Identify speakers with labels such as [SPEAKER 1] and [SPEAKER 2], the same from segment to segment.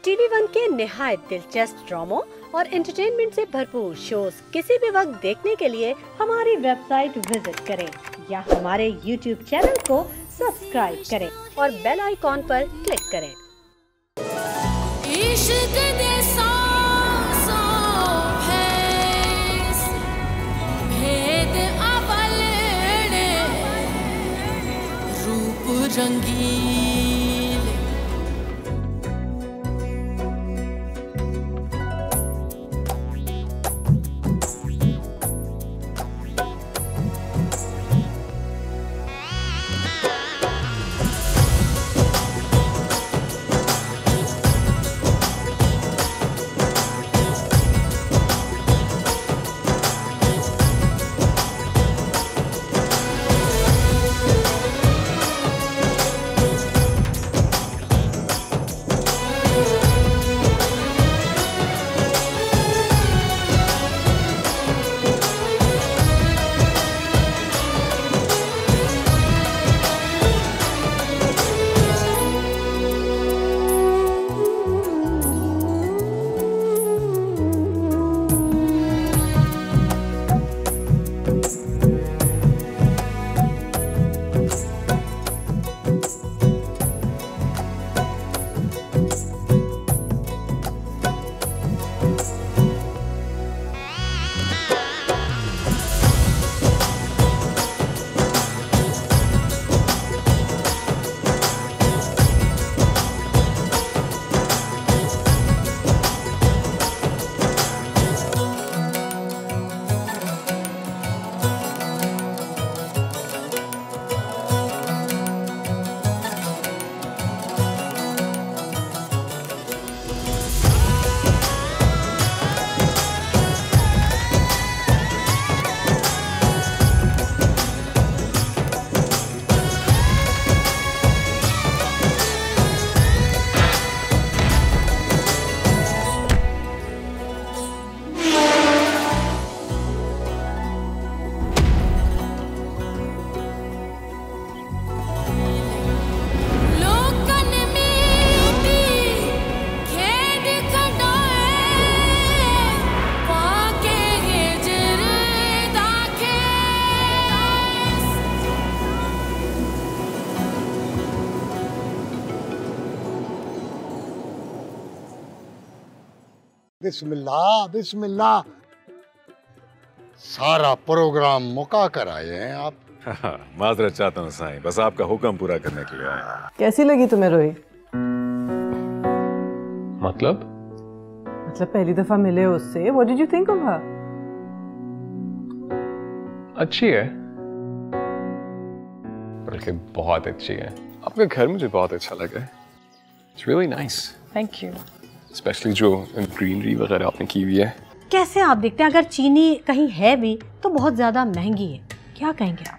[SPEAKER 1] TV one के निहायत दिलचस्प ड्रामों और एंटरटेनमेंट से भरपूर शोज किसी भी वक्त देखने के लिए हमारी वेबसाइट विजिट करें या हमारे YouTube चैनल को सब्सक्राइब करें और बेल आइकॉन पर क्लिक करें।
[SPEAKER 2] रंगीन
[SPEAKER 3] बिस्मिल्लाह बिस्मिल्लाह। सारा प्रोग्राम मुका कर आए हैं आप।
[SPEAKER 4] माजरत चाहता हूँ साईं, बस आपका हुक्म पूरा करने के लिए आया।
[SPEAKER 5] कैसी लगी तुम्हें रोही?
[SPEAKER 6] मतलब
[SPEAKER 5] पहली दफा मिले हो उससे। What did you think of her?
[SPEAKER 6] अच्छी है, बल्कि बहुत अच्छी है। आपका घर मुझे बहुत अच्छा लगा है। It's really nice.
[SPEAKER 5] Thank you.
[SPEAKER 6] Especially जो ग्रीनरी वगैरह आपने की हुई है।
[SPEAKER 1] कैसे आप देखते हैं, अगर चीनी कहीं है भी तो बहुत ज्यादा महंगी है, क्या कहेंगे आप?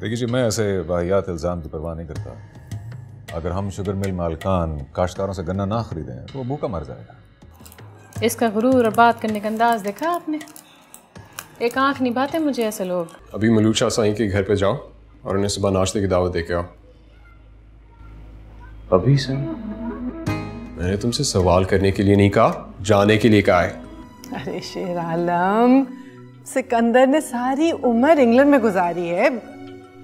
[SPEAKER 4] देखिए जी, मैं ऐसे वाहियात इल्ज़ाम की परवाह नहीं करता। अगर हम शुगर मिल मालकान काश्तकारों से गन्ना ना खरीदें तो वो भूखा मर जाएगा।
[SPEAKER 7] इसका गुरूर और बात करने का अंदाज देखा आपने? एक आंख निभाते मुझे ऐसे लोग।
[SPEAKER 6] अभी मलूक साईं के घर पे जाओ और उन्हें सुबह नाश्ते की दावत दे के आओ। अभी से मैंने तुमसे सवाल करने के लिए नहीं कहा, जाने के लिए कहा है।
[SPEAKER 5] अरे शेर आलम, सिकंदर ने सारी उम्र इंग्लैंड में गुजारी है।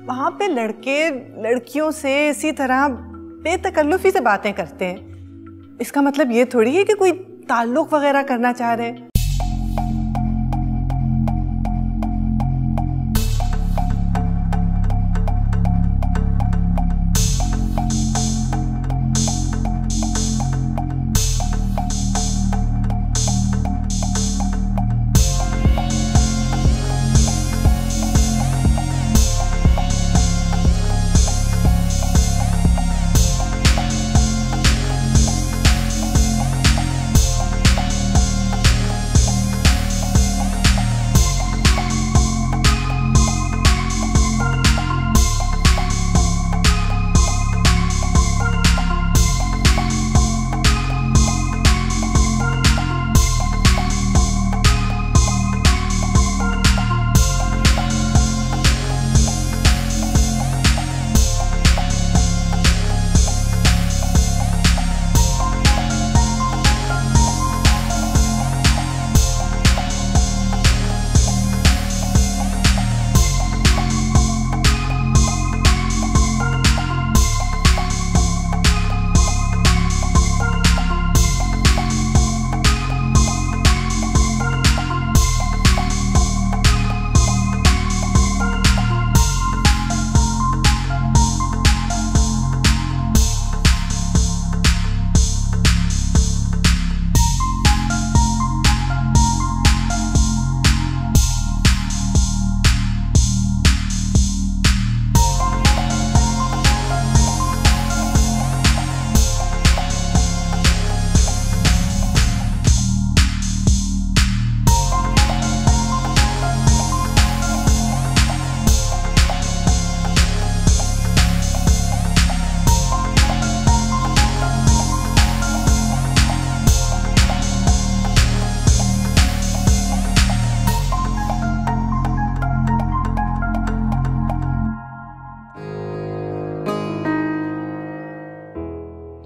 [SPEAKER 5] वहाँ पे लड़के लड़कियों से इसी तरह बेतकल्लुफी से बातें करते हैं। इसका मतलब ये थोड़ी है कि कोई ताल्लुक वगैरह करना चाह रहे हैं।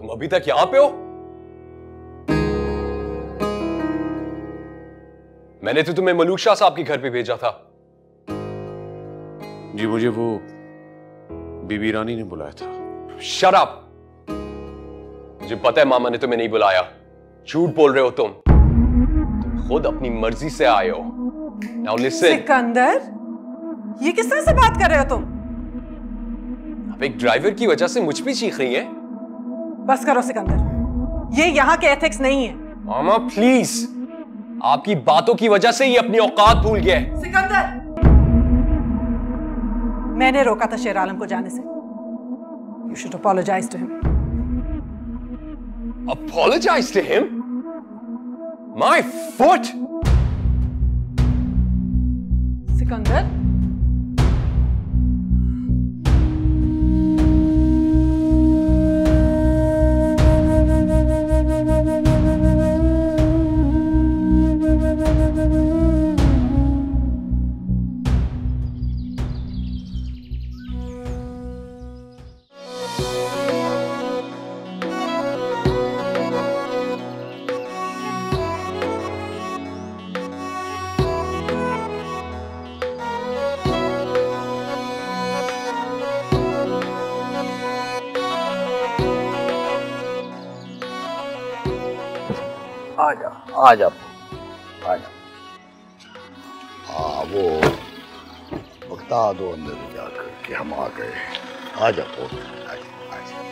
[SPEAKER 6] तुम अभी तक यहां पे हो? मैंने तो तुम्हें मलूक शाह साहब के घर पे भेजा था।
[SPEAKER 8] जी मुझे वो बीबी रानी ने बुलाया था।
[SPEAKER 6] Shut up! मुझे पता है मामा ने तुम्हें नहीं बुलाया। झूठ बोल रहे हो तुम खुद अपनी मर्जी से आए हो। Now listen.
[SPEAKER 5] सिकंदर, ये किस तरह से बात कर रहे हो तुम?
[SPEAKER 6] अब एक ड्राइवर की वजह से मुझ पे चीख रही है।
[SPEAKER 5] बस करो सिकंदर, ये यहाँ के एथिक्स नहीं है।
[SPEAKER 6] मामा प्लीज, आपकी बातों की वजह से ही अपनी औकात भूल गया।
[SPEAKER 5] सिकंदर, मैंने रोका था शेर आलम को जाने से। You should apologize to him.
[SPEAKER 6] Apologize to him? My foot!
[SPEAKER 5] Sikandar,
[SPEAKER 3] आजा आजा आजा। हाँ वो बता दो अंदर जाकर कि हम आ गए। आजा पोत, आजा आजा।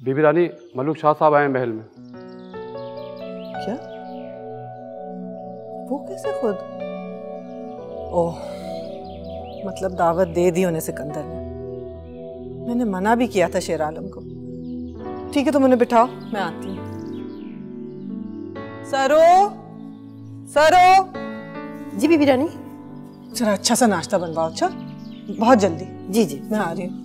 [SPEAKER 9] बीबी रानी, मलूक शाह साहब आए महल में।
[SPEAKER 5] क्या? वो कैसे खुद? ओह, मतलब दावत दे दी उन्हें सिकंदर ने। मैंने मना भी किया था शेर आलम को। ठीक है, तुम उन्हें बिठाओ, मैं आती हूँ। सरो, सरो।
[SPEAKER 10] जी बीबी रानी।
[SPEAKER 5] जरा अच्छा सा नाश्ता बनवाओ। अच्छा, बहुत जल्दी।
[SPEAKER 10] जी जी,
[SPEAKER 5] मैं आ रही हूँ।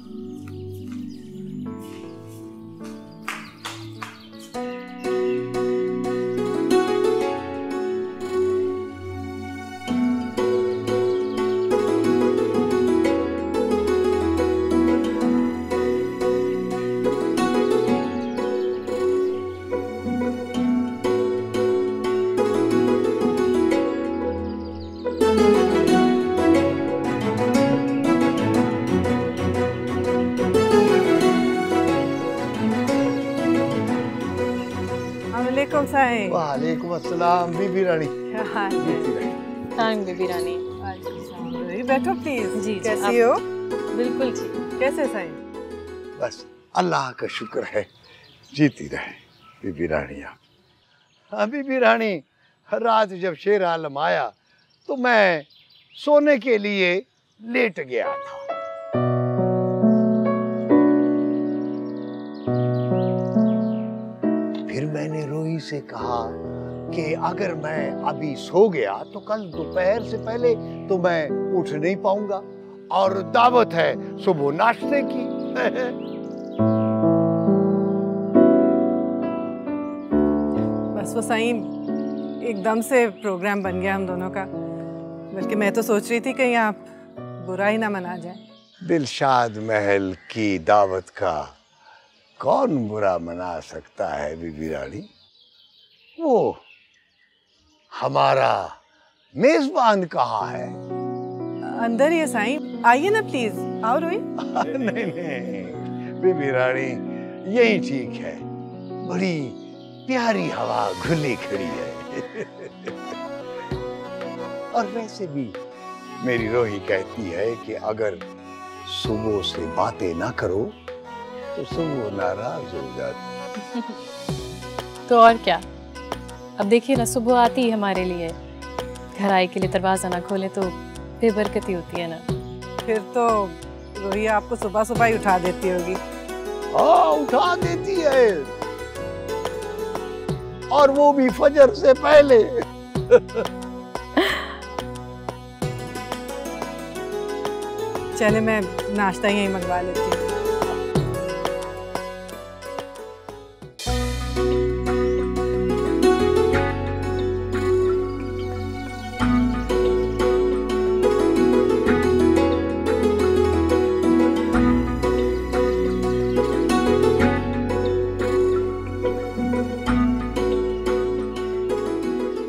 [SPEAKER 3] वालेकुम अस्सलाम बीबी रानी।
[SPEAKER 7] थैंक बीबी रानी।
[SPEAKER 5] बैठो प्लीज। जी, कैसी हो?
[SPEAKER 7] बिल्कुल ठीक।
[SPEAKER 5] कैसे साईं?
[SPEAKER 3] बस अल्लाह का शुक्र है, जीती रहे बीबी रानी आप। हाँ बीबी रानी, रात जब शेर आलम आया तो मैं सोने के लिए लेट गया था। फिर मैंने रोही से कहा कि अगर मैं अभी सो गया तो कल दोपहर से पहले तो मैं उठ नहीं पाऊंगा और दावत है सुबह नाश्ते की।
[SPEAKER 5] बस वो साईं एकदम से प्रोग्राम बन गया हम दोनों का। बल्कि मैं तो सोच रही थी कहीं आप बुरा ही ना मना जाए।
[SPEAKER 3] दिलशाद महल की दावत का कौन बुरा मना सकता है बीबी रानी? वो हमारा मेजबान कहाँ है?
[SPEAKER 5] अंदर ही है साईं, आइए ना प्लीज। आओ रोही।
[SPEAKER 3] नहीं नहीं बीबी रानी, यही ठीक है। बड़ी प्यारी हवा घुली खड़ी है। और वैसे भी मेरी रोही कहती है कि अगर सुबह से बातें ना करो तो सुबह नाराज हो जाती।
[SPEAKER 7] तो और क्या, अब देखिए ना, सुबह आती है हमारे लिए। घर आए के लिए दरवाजा ना खोले तो बेबरकती होती है ना।
[SPEAKER 5] फिर तो रोही आपको सुबह सुबह ही उठा देती होगी।
[SPEAKER 3] हाँ, उठा देती है, और वो भी फजर से पहले।
[SPEAKER 5] चले मैं नाश्ता यहीं मंगवा लेती हूँ।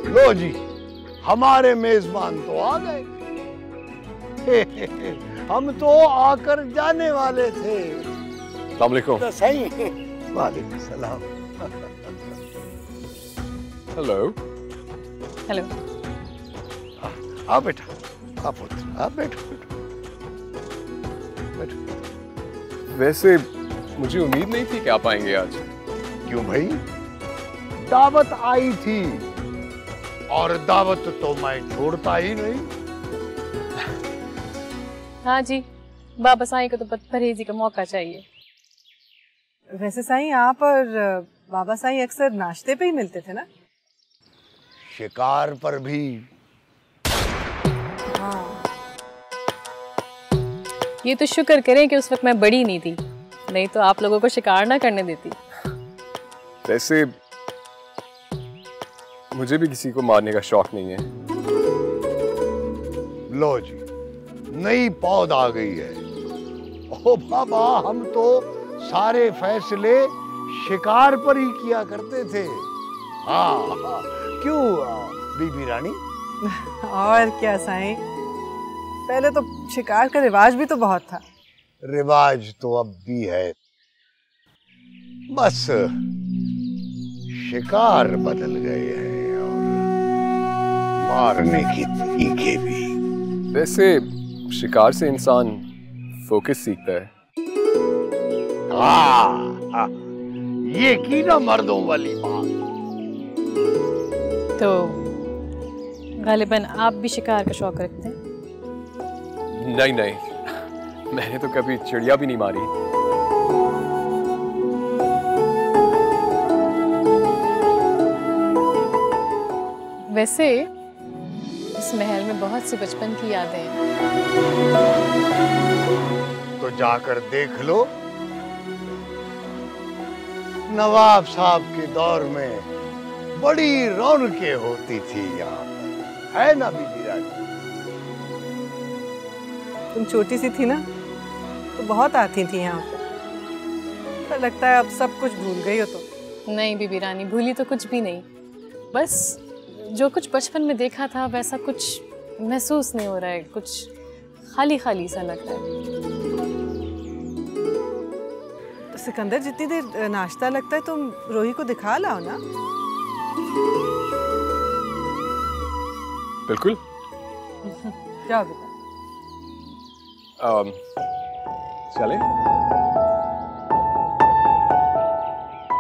[SPEAKER 3] लो जी, हमारे मेजबान तो आ गए। हम तो आकर जाने वाले थे।
[SPEAKER 6] अस्सलाम वालेकुम।
[SPEAKER 3] तो सही। वालेकुम सलाम।
[SPEAKER 6] हेलो।
[SPEAKER 7] हेलो।
[SPEAKER 3] आओ बेटा, आप पुत्र, आप बैठो बैठो।
[SPEAKER 6] वैसे मुझे उम्मीद नहीं थी कि आप आएंगे आज।
[SPEAKER 3] क्यों भाई? दावत आई थी, और दावत तो मैं छोड़ता ही नहीं।
[SPEAKER 7] हाँ जी, बाबा साईं को तो परहेजी का मौका चाहिए।
[SPEAKER 5] वैसे साईं, आप और बाबा साईं अक्सर नाश्ते पे ही मिलते थे ना?
[SPEAKER 3] शिकार पर भी।
[SPEAKER 5] हाँ।
[SPEAKER 7] ये तो शुक्र करें कि उस वक्त मैं बड़ी नहीं थी, नहीं तो आप लोगों को शिकार ना करने देती।
[SPEAKER 6] वैसे मुझे भी किसी को मारने का शौक नहीं है।
[SPEAKER 3] लो जी, नई पौध आ गई है। ओ बाबा, हम तो सारे फैसले शिकार पर ही किया करते थे। हाँ, क्यों बीबी रानी?
[SPEAKER 5] और क्या साईं, पहले तो शिकार का रिवाज भी तो बहुत था।
[SPEAKER 3] रिवाज तो अब भी है, बस शिकार बदल गए हैं और मारने की तरीके भी।
[SPEAKER 6] वैसे शिकार से इंसान फोकस सीखता है।
[SPEAKER 3] हाँ, ये की ना मर्दों वाली बात।
[SPEAKER 7] तो गालिबन आप भी शिकार का शौक रखते हैं?
[SPEAKER 6] नहीं नहीं, मैंने तो कभी चिड़िया भी नहीं मारी।
[SPEAKER 7] वैसे इस महल में बहुत सी बचपन की यादें हैं।
[SPEAKER 3] तो जाकर देख लो। नवाब साहब के दौर में बड़ी रौनकें होती थी यहाँ पर, है ना बीबी रानी?
[SPEAKER 5] तुम छोटी सी थी ना, तो बहुत आती थी यहाँ पे। पर लगता है अब सब कुछ भूल गई हो तुम।
[SPEAKER 7] नहीं बीबी रानी, भूली तो कुछ भी नहीं, बस जो कुछ बचपन में देखा था वैसा कुछ महसूस नहीं हो रहा है, कुछ खाली खाली सा लग रहा है।
[SPEAKER 5] तो सिकंदर, जितनी देर नाश्ता लगता है तुम रोही को दिखा लाओ ना।
[SPEAKER 6] बिल्कुल।
[SPEAKER 5] जाओ बेटा।
[SPEAKER 6] चले?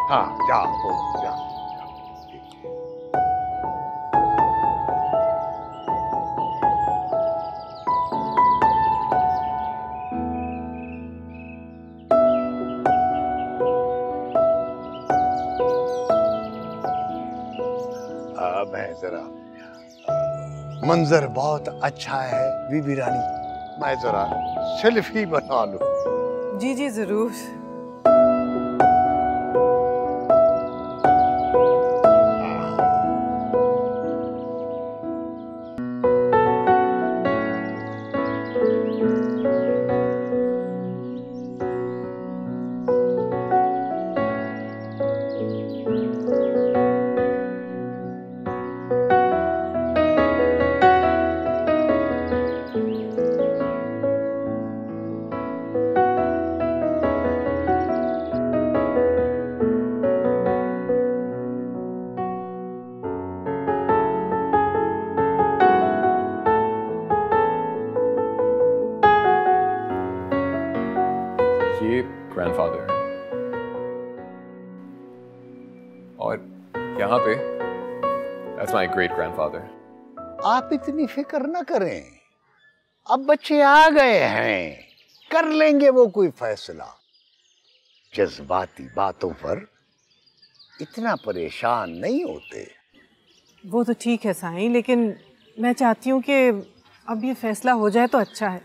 [SPEAKER 3] हाँ, जाओ जाओ। मैं जरा, मंजर बहुत अच्छा है बीबी रानी, मैं जरा सेल्फी बना लूं।
[SPEAKER 5] जी जी जरूर।
[SPEAKER 6] ग्रैंडफादर है, और यहाँ पे that's my great grandfather.
[SPEAKER 3] आप इतनी फिक्र न करें, अब बच्चे आ गए हैं, कर लेंगे वो कोई फैसला। जज्बाती बातों पर इतना परेशान नहीं होते।
[SPEAKER 5] वो तो ठीक है साईं, लेकिन मैं चाहती हूँ कि अब ये फैसला हो जाए तो अच्छा है।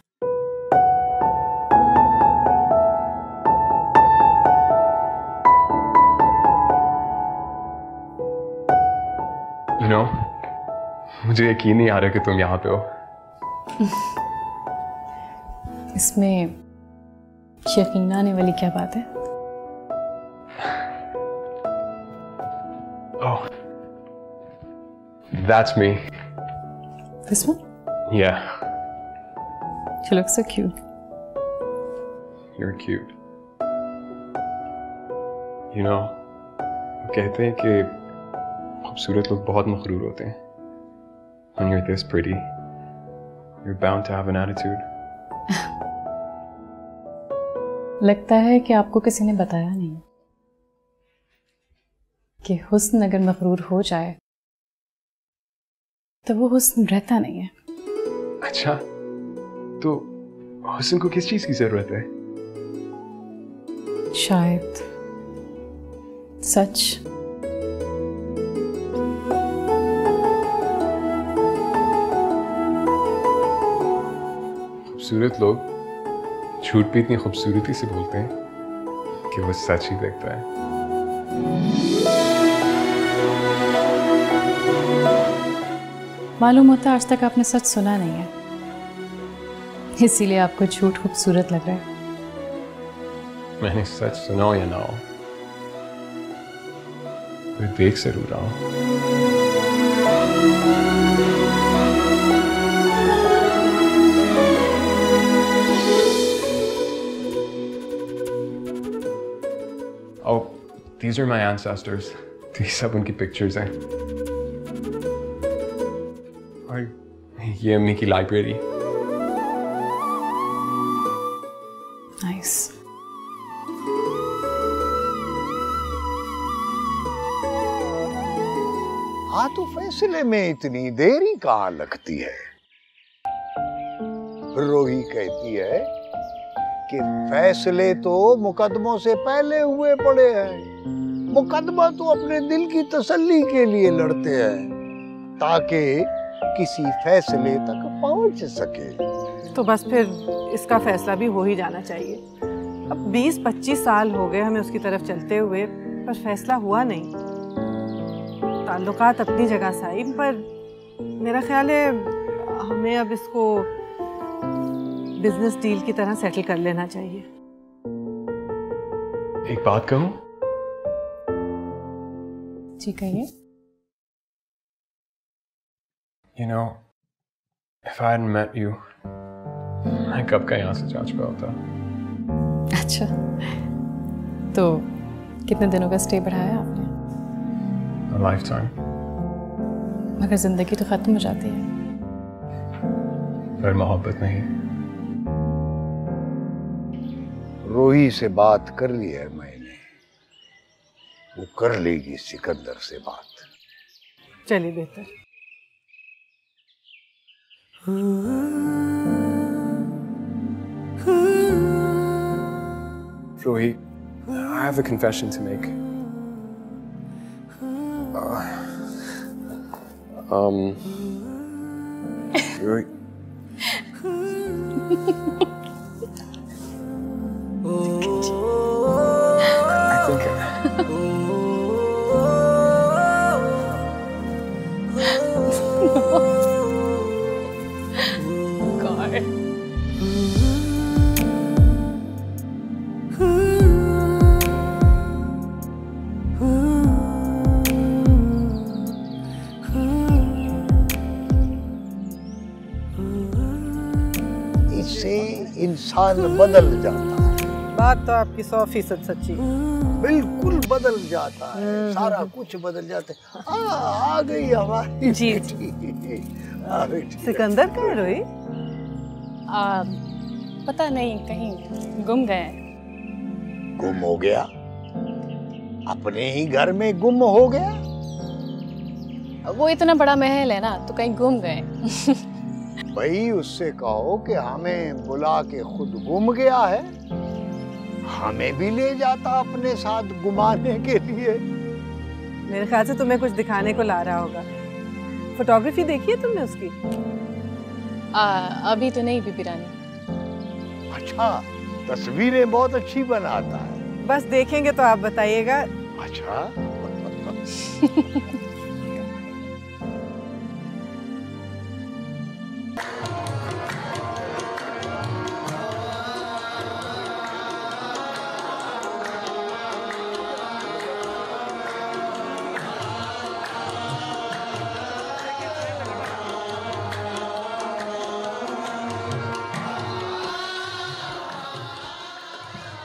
[SPEAKER 6] You know, मुझे यकीन नहीं आ रहा कि तुम यहाँ पे हो।
[SPEAKER 7] इसमें यकीन आने वाली क्या बात है?
[SPEAKER 6] Oh, that's me.
[SPEAKER 7] This one?
[SPEAKER 6] Yeah,
[SPEAKER 7] You look so cute.
[SPEAKER 6] you're cute. You know, कहते हैं कि खूबसूरत लोग बहुत मखरूर होते हैं। When you're this pretty, you're bound to have an attitude.
[SPEAKER 7] लगता है कि आपको किसी ने बताया नहीं कि हुस्न अगर मगरूर हो जाए तो वो हुस्न रहता नहीं है।
[SPEAKER 6] अच्छा, तो हुस्न को किस चीज की जरूरत है?
[SPEAKER 7] शायद सच।
[SPEAKER 6] खूबसूरत लोग झूठ भी इतनी खूबसूरती से बोलते हैं कि वो सच ही दिखता है।
[SPEAKER 7] मालूम होता आज तक आपने सच सुना नहीं है, इसीलिए आपको झूठ खूबसूरत लग रहा है।
[SPEAKER 6] मैंने सच सुना हो या ना हो, मैं देख जरूर रहा हूं। Oh, these are my ancestors. These सब उनकी pictures हैं। और ये अम्मी की लाइब्रेरी।
[SPEAKER 7] Nice.
[SPEAKER 3] हाँ, तो फैसले में इतनी देरी कहाँ लगती है? रोही कहती है कि फैसले तो मुकदमों से पहले हुए पड़े हैं। मुकदमा तो अपने दिल की तसल्ली के लिए लड़ते हैं ताकि किसी फैसले तक पहुंच सके।
[SPEAKER 5] तो बस फिर इसका फैसला भी हो ही जाना चाहिए। अब 20-25 साल हो गए हमें उसकी तरफ चलते हुए, पर फैसला हुआ नहीं। ताल्लुकात अपनी जगह साई, पर मेरा ख्याल है हमें अब इसको बिजनेस डील की तरह सेटल कर लेना चाहिए।
[SPEAKER 6] एक बात कहूं?
[SPEAKER 7] जी कहिए।
[SPEAKER 6] You know, if I hadn't met you, मैं कब का यहाँ से जा चुका होता।
[SPEAKER 7] अच्छा, तो कितने दिनों का स्टे बढ़ाया आपने?
[SPEAKER 6] A lifetime.
[SPEAKER 7] मगर जिंदगी तो खत्म हो जाती है।
[SPEAKER 6] पर मोहब्बत नहीं।
[SPEAKER 3] रोही से बात कर ली है मैंने, वो कर लेगी सिकंदर से बात।
[SPEAKER 5] चलिए बेहतर।
[SPEAKER 6] Rohi, I have a confession to make. Rohi. I think.
[SPEAKER 7] God.
[SPEAKER 3] इससे इंसान बदल जाता है।
[SPEAKER 5] बात तो आपकी 100% सच्ची।
[SPEAKER 3] बिल्कुल बदल जाता है, सारा कुछ बदल जाता है। आ गई हमारी
[SPEAKER 5] जी।
[SPEAKER 3] आ गई।
[SPEAKER 5] सिकंदर कहाँ है रोही?
[SPEAKER 7] पता नहीं, कहीं गुम गए।
[SPEAKER 3] गुम हो गया? अपने ही घर में गुम हो गया?
[SPEAKER 7] वो इतना बड़ा महल है ना, तो कहीं गुम गए।
[SPEAKER 3] भाई उससे कहो कि हमें बुला के खुद गुम गया है, हमें भी ले जाता अपने साथ घुमाने के लिए।
[SPEAKER 5] मेरे ख्याल से तुम्हें कुछ दिखाने को ला रहा होगा। फोटोग्राफी देखी है तुमने उसकी?
[SPEAKER 7] अभी तो नहीं बीबी रानी।
[SPEAKER 3] अच्छा, तस्वीरें बहुत अच्छी बनाता है।
[SPEAKER 5] बस देखेंगे तो आप बताइएगा।
[SPEAKER 3] अच्छा।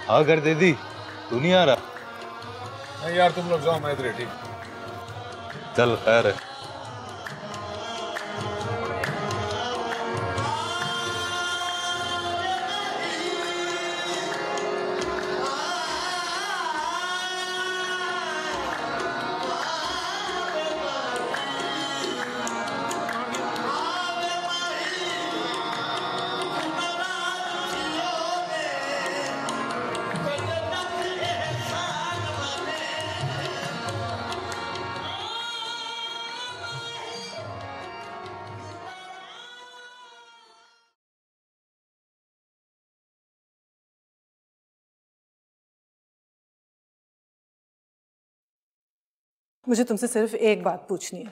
[SPEAKER 11] हाँ कर दीदी, तू नहीं आ रहा?
[SPEAKER 4] नहीं यार, तुम लोग जाओ, मैं इधर ही ठीक।
[SPEAKER 11] चल खैर है।
[SPEAKER 5] मुझे तुमसे सिर्फ एक बात पूछनी है।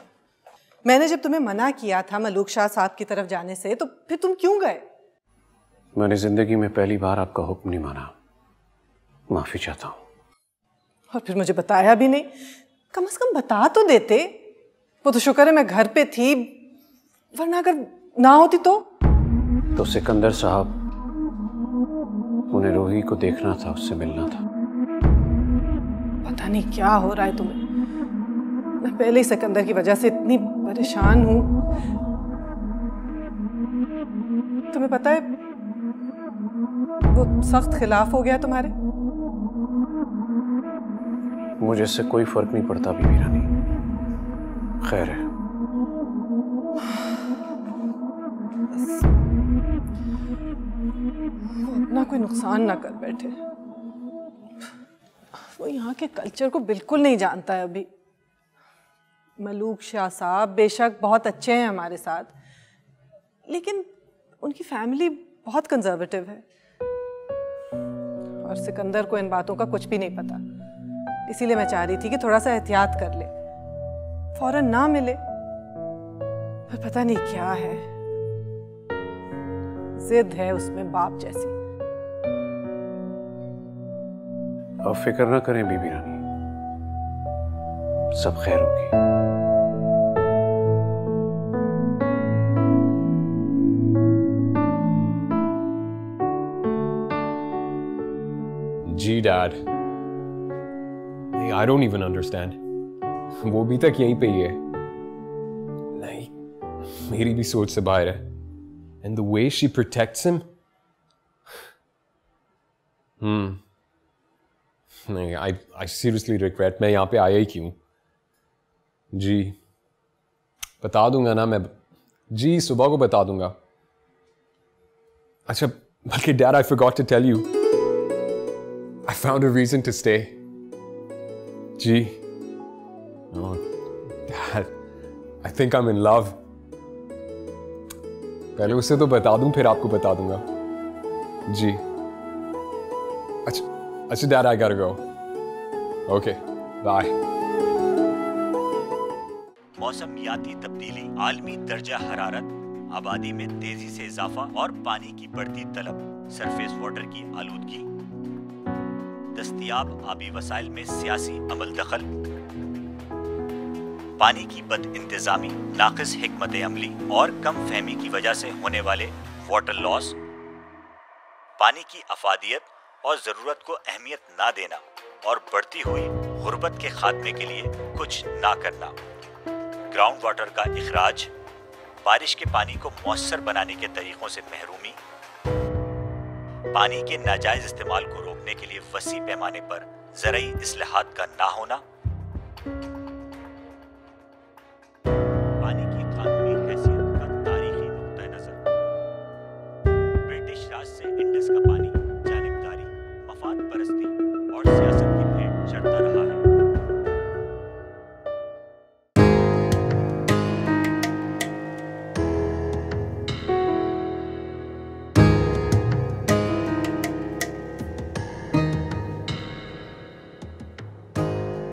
[SPEAKER 5] मैंने जब तुम्हें मना किया था मलूक शाह साहब की तरफ जाने से, तो फिर तुम क्यों गए?
[SPEAKER 8] मैंने जिंदगी में पहली बार आपका हुक्म नहीं माना, माफी चाहता हूँ।
[SPEAKER 5] और फिर मुझे बताया भी नहीं। कम से कम बता तो देते। वो तो शुक्र है मैं घर पे थी, वरना अगर ना होती तो
[SPEAKER 8] सिकंदर साहब, उन्हें रोही को देखना था, उससे मिलना था।
[SPEAKER 5] पता नहीं क्या हो रहा है तुम्हें। मैं पहले ही सिकंदर की वजह से इतनी परेशान हूं। तुम्हें पता है वो सख्त खिलाफ हो गया तुम्हारे।
[SPEAKER 8] मुझे इससे कोई फर्क नहीं पड़ता बीबी रानी, खैर है।
[SPEAKER 5] अपना कोई नुकसान ना कर बैठे। वो यहाँ के कल्चर को बिल्कुल नहीं जानता है अभी। मलूक शाह साहब बेशक बहुत अच्छे हैं हमारे साथ, लेकिन उनकी फैमिली बहुत कंजर्वेटिव है और सिकंदर को इन बातों का कुछ भी नहीं पता। इसीलिए मैं चाह रही थी कि थोड़ा सा एहतियात कर ले, फौरन ना मिले। पर पता नहीं क्या है, जिद है उसमें बाप जैसी।
[SPEAKER 8] आप फिक्र ना करें बीबी रानी, सब खैर होगी।
[SPEAKER 6] जी dad, I don't even understand. वो भी तक यहीं पे ही है। नहीं, मेरी भी सोच से बाहर है। And the way she protects him, नहीं, आई सीरियसली रिग्रेट मैं यहाँ पे आया ही क्यों। जी बता दूंगा ना मैं, जी सुबह को बता दूंगा। अच्छा, बल्कि dad, I forgot to tell you, I found a reason to stay. जी, oh, Dad, I think I'm in love. पहले उससे तो बता दूं, फिर आपको बता दूंगा। जी, अच्छा Dad, I gotta go. Okay, bye.
[SPEAKER 12] मौसमियाती तब्दीली, आलमी दर्जा हरारत, आबादी में तेजी से इजाफा और पानी की बढ़ती तलब, सरफेस वाटर की आलूदगी, दस्तयाब आबी वसाइल में सियासी अमल दखल, पानी की बद इंतजामी, नाक़िस हिकमत अमली और कम फहमी की वजह से होने वाले वाटर लॉस, पानी की अफादियत और ज़रूरत को अहमियत ना देना और बढ़ती हुई गुर्बत के खात्मे के लिए कुछ ना करना, ग्राउंड वाटर का इखराज, बारिश के पानी को मौसर बनाने के तरीक़ों से महरूमी, पानी के नाजायज़ इस्तेमाल को रोकने के लिए वसी पैमाने पर ज़रई इस्लाहात का ना होना, पानी की कानूनी हैसियत का तारीखी नुक्ता नज़र,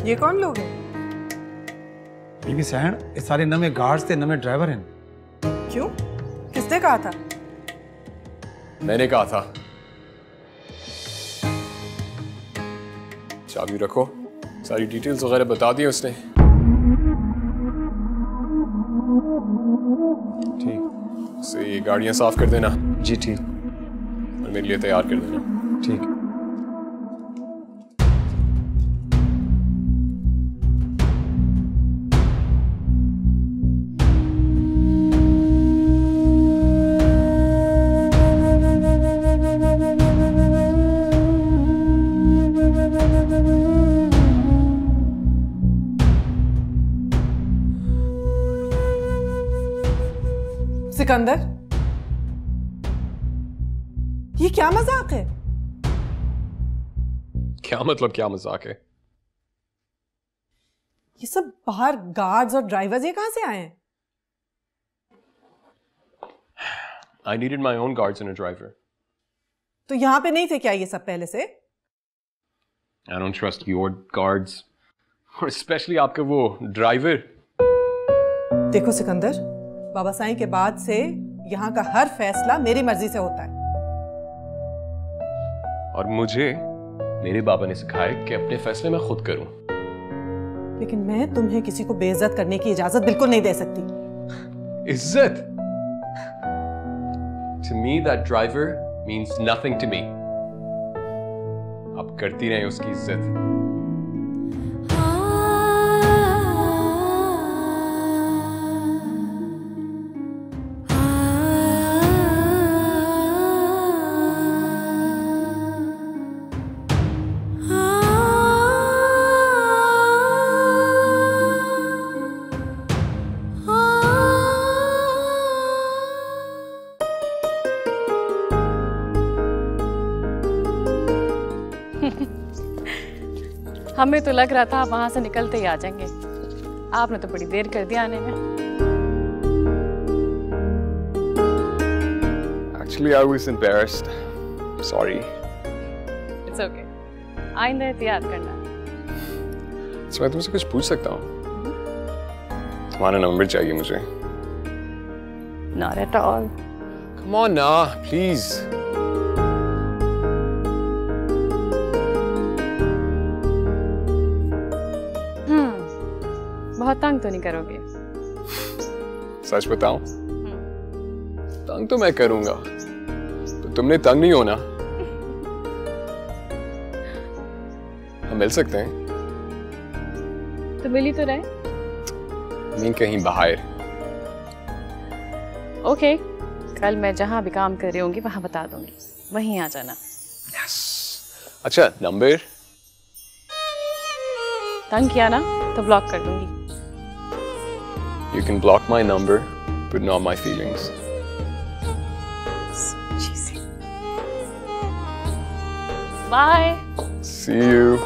[SPEAKER 5] ये कौन लोग हैं?
[SPEAKER 13] बीबी सैन, ये सारे नवे गार्ड्स थे, नवे ड्राइवर हैं।
[SPEAKER 5] क्यों? किसने कहा था?
[SPEAKER 6] मैंने कहा था। चाबी रखो, सारी डिटेल्स वगैरह बता दी उसने। ठीक, से ये गाड़ियां साफ कर देना।
[SPEAKER 13] जी ठीक।
[SPEAKER 6] और मेरे लिए तैयार कर देना।
[SPEAKER 13] ठीक।
[SPEAKER 5] सिकंदर, ये क्या मजाक है?
[SPEAKER 6] क्या मतलब क्या मजाक है?
[SPEAKER 5] ये सब बाहर गार्ड्स और ड्राइवर्स ये कहां से आए हैं?
[SPEAKER 6] I needed my own guards and a driver.
[SPEAKER 5] तो यहां पे नहीं थे क्या ये सब पहले से?
[SPEAKER 6] I don't trust your guards, और especially आपका वो ड्राइवर।
[SPEAKER 5] देखो सिकंदर, बाबा साईं के बाद से यहाँ का हर फैसला मेरी मर्जी से होता है।
[SPEAKER 6] और मुझे मेरे बाबा ने सिखाया कि अपने फैसले मैं खुद करूं।
[SPEAKER 5] लेकिन मैं तुम्हें किसी को बेइज्जत करने की इजाजत बिल्कुल नहीं दे सकती।
[SPEAKER 6] इज्जत? To me that driver means nothing to me. आप करती रहें उसकी इज्जत।
[SPEAKER 7] हमें तो लग रहा था आप वहां से निकलते ही आ जाएंगे। आपने तो बड़ी देर कर दी आने में।
[SPEAKER 6] Actually, I was embarrassed. Sorry.
[SPEAKER 7] It's okay. आइंदा एहतियात करना।
[SPEAKER 6] तो मैं तुमसे कुछ पूछ सकता हूँ? तुम्हारा नंबर चाहिए मुझे।
[SPEAKER 7] Not at all.
[SPEAKER 6] Come on ना, please.
[SPEAKER 7] बहुत तंग तो नहीं करोगे?
[SPEAKER 6] सच बताऊं? तंग तो मैं करूंगा, तो तुमने तंग नहीं होना। हम मिल सकते हैं?
[SPEAKER 7] तो मिल ही तो रहे।
[SPEAKER 6] नहीं, कहीं बाहर।
[SPEAKER 7] ओके, कल मैं जहां भी काम कर रही होंगी वहां बता दूंगी, वहीं आ जाना।
[SPEAKER 6] Yes. अच्छा, नंबर?
[SPEAKER 7] तंग किया ना तो ब्लॉक कर दूंगी।
[SPEAKER 6] You can block my number, but not my feelings.
[SPEAKER 7] So cheesy. Bye.
[SPEAKER 6] See you.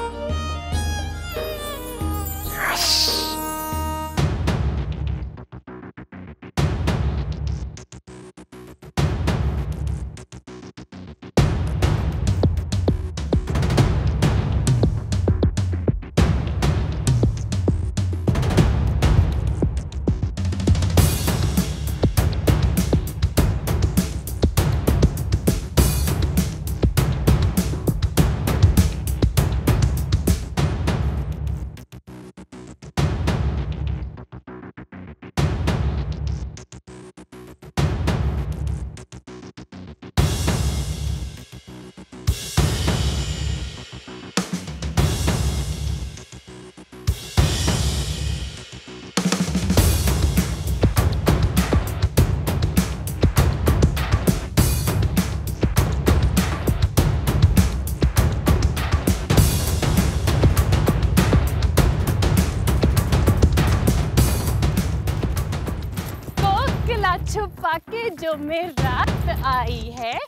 [SPEAKER 7] छुपा के जो मेरी रात आई है,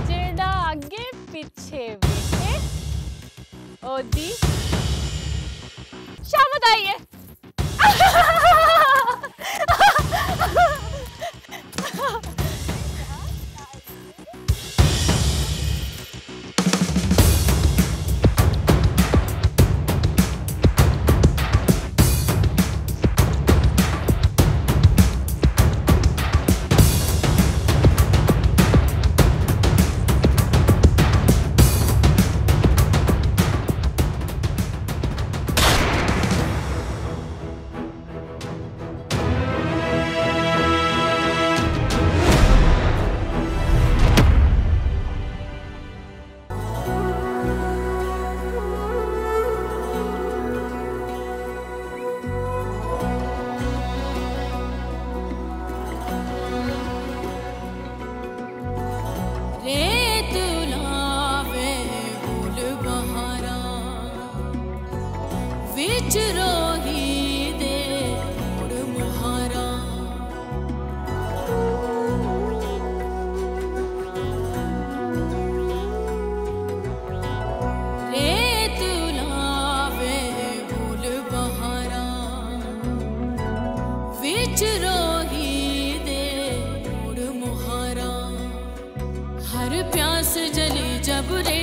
[SPEAKER 7] जेड़ा आगे पीछे वेखे ओदी शामत आई है।
[SPEAKER 2] बुरे